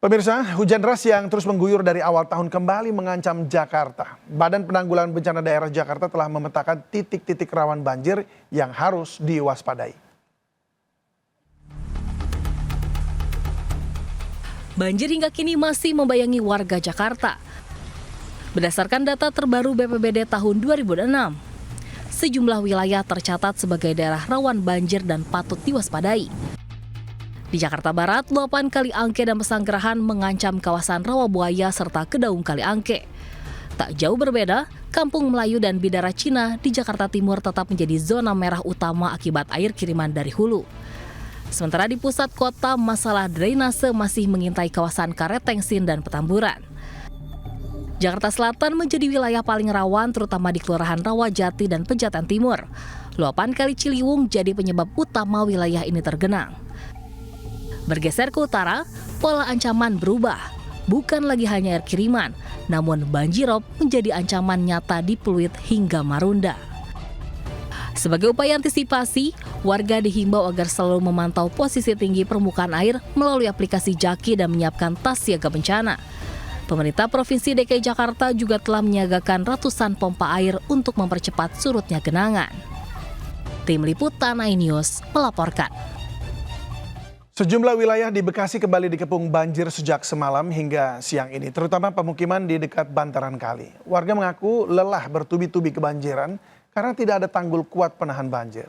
Pemirsa, hujan deras yang terus mengguyur dari awal tahun kembali mengancam Jakarta. Badan Penanggulangan Bencana Daerah Jakarta telah memetakan titik-titik rawan banjir yang harus diwaspadai. Banjir hingga kini masih membayangi warga Jakarta. Berdasarkan data terbaru BPBD tahun 2006, sejumlah wilayah tercatat sebagai daerah rawan banjir dan patut diwaspadai. Di Jakarta Barat, luapan Kali Angke dan Pesanggerahan mengancam kawasan Rawabuaya serta Kedaung Kali Angke. Tak jauh berbeda, Kampung Melayu dan Bidara Cina di Jakarta Timur tetap menjadi zona merah utama akibat air kiriman dari hulu. Sementara di pusat kota, masalah drainase masih mengintai kawasan Karetengsin dan Petamburan. Jakarta Selatan menjadi wilayah paling rawan terutama di Kelurahan Rawajati dan Pejaten Timur. Luapan Kali Ciliwung jadi penyebab utama wilayah ini tergenang. Bergeser ke utara, pola ancaman berubah. Bukan lagi hanya air kiriman, namun banjirop menjadi ancaman nyata di Pluit hingga Marunda. Sebagai upaya antisipasi, warga dihimbau agar selalu memantau posisi tinggi permukaan air melalui aplikasi Jaki dan menyiapkan tas siaga bencana. Pemerintah Provinsi DKI Jakarta juga telah menyiagakan ratusan pompa air untuk mempercepat surutnya genangan. Tim Liputan iNews melaporkan. Sejumlah wilayah di Bekasi kembali dikepung banjir sejak semalam hingga siang ini, terutama pemukiman di dekat bantaran kali. Warga mengaku lelah bertubi-tubi kebanjiran karena tidak ada tanggul kuat penahan banjir.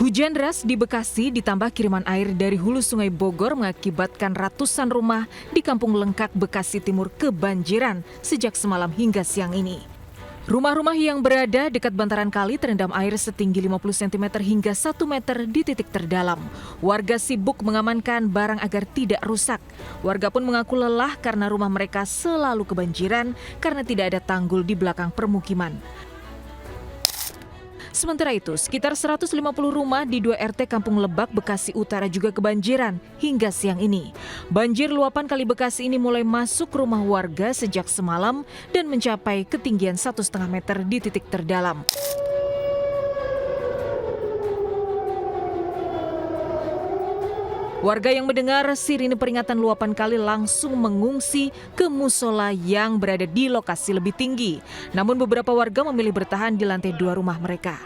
Hujan deras di Bekasi ditambah kiriman air dari hulu Sungai Bogor mengakibatkan ratusan rumah di Kampung Lengkak, Bekasi Timur kebanjiran sejak semalam hingga siang ini. Rumah-rumah yang berada dekat bantaran kali terendam air setinggi 50 cm hingga 1 meter di titik terdalam. Warga sibuk mengamankan barang agar tidak rusak. Warga pun mengaku lelah karena rumah mereka selalu kebanjiran karena tidak ada tanggul di belakang permukiman. Sementara itu, sekitar 150 rumah di 2 RT Kampung Lebak, Bekasi Utara juga kebanjiran hingga siang ini. Banjir luapan Kali Bekasi ini mulai masuk rumah warga sejak semalam dan mencapai ketinggian 1,5 meter di titik terdalam. Warga yang mendengar sirine peringatan luapan kali langsung mengungsi ke musola yang berada di lokasi lebih tinggi. Namun beberapa warga memilih bertahan di lantai 2 rumah mereka.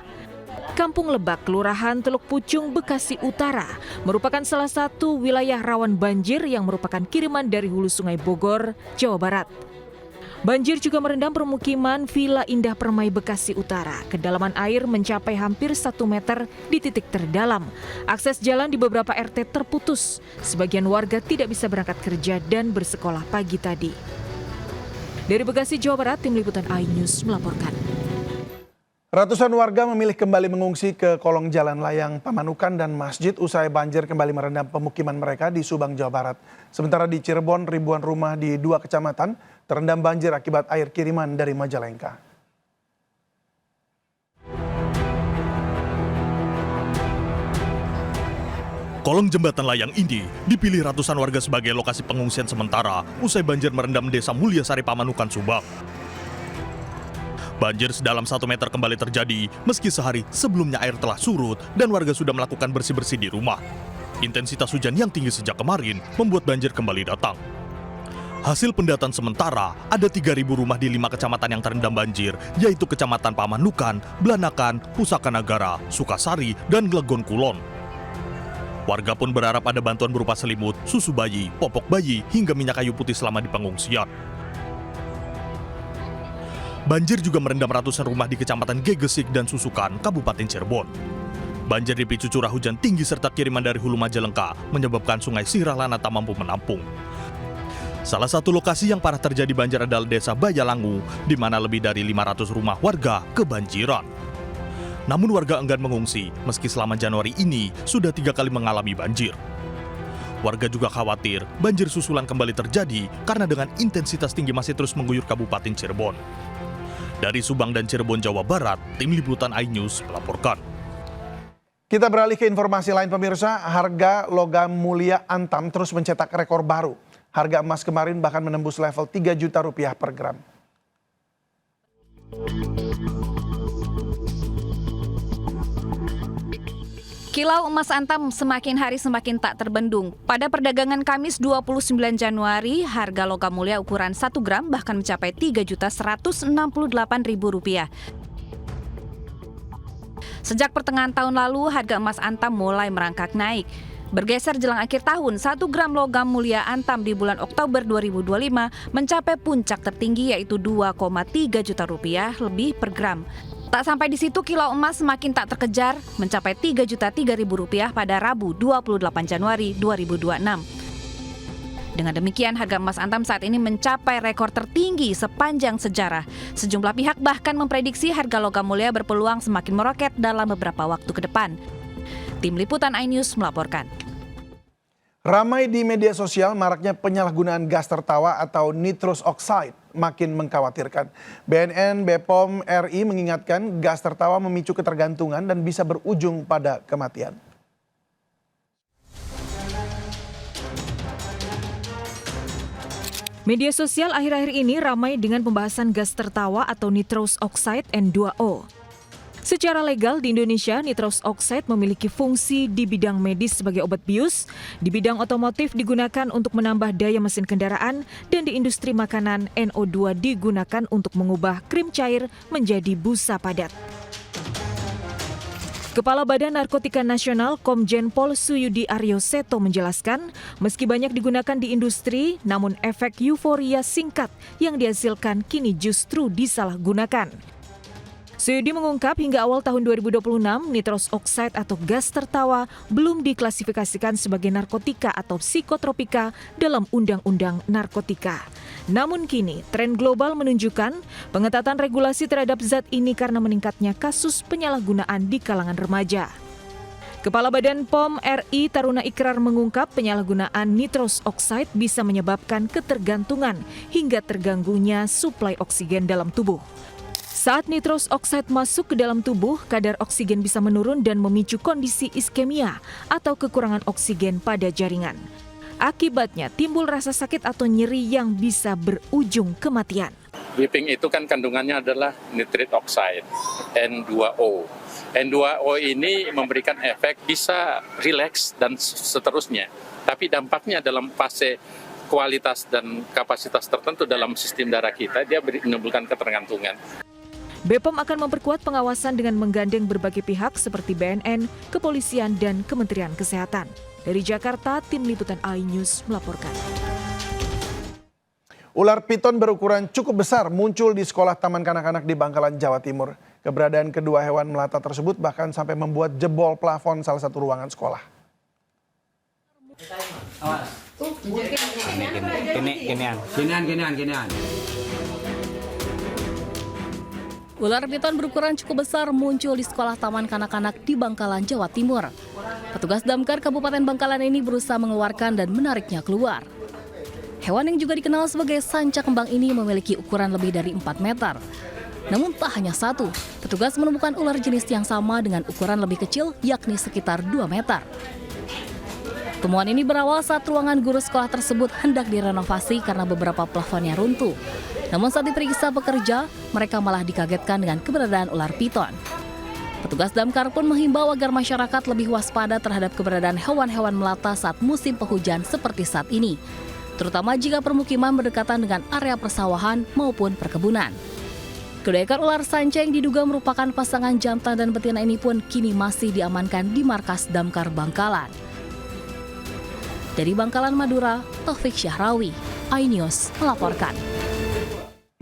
Kampung Lebak, Kelurahan Teluk Pucung, Bekasi Utara merupakan salah satu wilayah rawan banjir yang merupakan kiriman dari hulu Sungai Bogor, Jawa Barat. Banjir juga merendam permukiman Villa Indah Permai Bekasi Utara. Kedalaman air mencapai hampir 1 meter di titik terdalam. Akses jalan di beberapa RT terputus. Sebagian warga tidak bisa berangkat kerja dan bersekolah pagi tadi. Dari Bekasi, Jawa Barat, Tim Liputan iNews melaporkan. Ratusan warga memilih kembali mengungsi ke kolong jalan layang Pamanukan dan masjid usai banjir kembali merendam pemukiman mereka di Subang, Jawa Barat. Sementara di Cirebon, ribuan rumah di 2 kecamatan terendam banjir akibat air kiriman dari Majalengka. Kolong jembatan layang ini dipilih ratusan warga sebagai lokasi pengungsian sementara usai banjir merendam Desa Mulyasari Pamanukan, Subang. Banjir sedalam 1 meter kembali terjadi meski sehari sebelumnya air telah surut dan warga sudah melakukan bersih-bersih di rumah. Intensitas hujan yang tinggi sejak kemarin membuat banjir kembali datang. Hasil pendataan sementara, ada 3.000 rumah di 5 kecamatan yang terendam banjir, yaitu Kecamatan Pamanukan, Blanakan, Pusaka Nagara, Sukasari, dan Glegon Kulon. Warga pun berharap ada bantuan berupa selimut, susu bayi, popok bayi, hingga minyak kayu putih selama di pengungsian. Banjir juga merendam ratusan rumah di Kecamatan Gegesik dan Susukan, Kabupaten Cirebon. Banjir dipicu curah hujan tinggi serta kiriman dari hulu Majalengka menyebabkan Sungai Sirahlana tak mampu menampung. Salah satu lokasi yang parah terjadi banjir adalah Desa Bayalangu, di mana lebih dari 500 rumah warga kebanjiran. Namun warga enggan mengungsi, meski selama Januari ini sudah 3 kali mengalami banjir. Warga juga khawatir banjir susulan kembali terjadi karena dengan intensitas tinggi masih terus mengguyur Kabupaten Cirebon. Dari Subang dan Cirebon, Jawa Barat, Tim Liputan iNews melaporkan. Kita beralih ke informasi lain pemirsa, harga logam mulia Antam terus mencetak rekor baru. Harga emas kemarin bahkan menembus level 3 juta rupiah per gram. Kilau emas antam semakin hari semakin tak terbendung. Pada perdagangan Kamis 29 Januari, harga logam mulia ukuran 1 gram bahkan mencapai Rp3.168.000. Sejak pertengahan tahun lalu, harga emas antam mulai merangkak naik. Bergeser jelang akhir tahun, 1 gram logam mulia antam di bulan Oktober 2025 mencapai puncak tertinggi yaitu Rp2,3 juta lebih per gram. Tak sampai di situ, kilau emas semakin tak terkejar, mencapai Rp3.003.000 pada Rabu 28 Januari 2026. Dengan demikian, harga emas antam saat ini mencapai rekor tertinggi sepanjang sejarah. Sejumlah pihak bahkan memprediksi harga logam mulia berpeluang semakin meroket dalam beberapa waktu ke depan. Tim Liputan iNews melaporkan. Ramai di media sosial maraknya penyalahgunaan gas tertawa atau nitrous oxide makin mengkhawatirkan. BNN BPOM RI mengingatkan gas tertawa memicu ketergantungan dan bisa berujung pada kematian. Media sosial akhir-akhir ini ramai dengan pembahasan gas tertawa atau nitrous oxide N2O. Secara legal di Indonesia, nitrous oxide memiliki fungsi di bidang medis sebagai obat bius, di bidang otomotif digunakan untuk menambah daya mesin kendaraan, dan di industri makanan NO2 digunakan untuk mengubah krim cair menjadi busa padat. Kepala Badan Narkotika Nasional Komjen Pol Suyudi Aryo Seto menjelaskan, meski banyak digunakan di industri, namun efek euforia singkat yang dihasilkan kini justru disalahgunakan. Suyudi mengungkap hingga awal tahun 2026, nitrous oxide atau gas tertawa belum diklasifikasikan sebagai narkotika atau psikotropika dalam Undang-Undang Narkotika. Namun kini, tren global menunjukkan pengetatan regulasi terhadap zat ini karena meningkatnya kasus penyalahgunaan di kalangan remaja. Kepala Badan POM RI Taruna Ikrar mengungkap penyalahgunaan nitrous oxide bisa menyebabkan ketergantungan hingga terganggunya suplai oksigen dalam tubuh. Saat nitrous oxide masuk ke dalam tubuh, kadar oksigen bisa menurun dan memicu kondisi iskemia atau kekurangan oksigen pada jaringan. Akibatnya timbul rasa sakit atau nyeri yang bisa berujung kematian. Vaping itu kan kandungannya adalah nitrous oxide, N2O. N2O ini memberikan efek bisa rileks dan seterusnya. Tapi dampaknya dalam fase kualitas dan kapasitas tertentu dalam sistem darah kita, dia menimbulkan ketergantungan. BPOM akan memperkuat pengawasan dengan menggandeng berbagai pihak seperti BNN, kepolisian, dan Kementerian Kesehatan. Dari Jakarta, Tim Liputan iNews melaporkan. Ular piton berukuran cukup besar muncul di sekolah taman kanak-kanak di Bangkalan, Jawa Timur. Keberadaan kedua hewan melata tersebut bahkan sampai membuat jebol plafon salah satu ruangan sekolah. Ginian. Ular piton berukuran cukup besar muncul di sekolah taman kanak-kanak di Bangkalan, Jawa Timur. Petugas Damkar Kabupaten Bangkalan ini berusaha mengeluarkan dan menariknya keluar. Hewan yang juga dikenal sebagai sanca kembang ini memiliki ukuran lebih dari 4 meter. Namun tak hanya satu, petugas menemukan ular jenis yang sama dengan ukuran lebih kecil, yakni sekitar 2 meter. Temuan ini berawal saat ruangan guru sekolah tersebut hendak direnovasi karena beberapa plafonnya runtuh. Namun saat diperiksa pekerja, mereka malah dikagetkan dengan keberadaan ular piton. Petugas Damkar pun menghimbau agar masyarakat lebih waspada terhadap keberadaan hewan-hewan melata saat musim penghujan seperti saat ini, terutama jika permukiman berdekatan dengan area persawahan maupun perkebunan. Kedua ekor ular sanca yang diduga merupakan pasangan jantan dan betina ini pun kini masih diamankan di markas Damkar Bangkalan. Dari Bangkalan, Madura, Taufik Syahrawi, iNews melaporkan.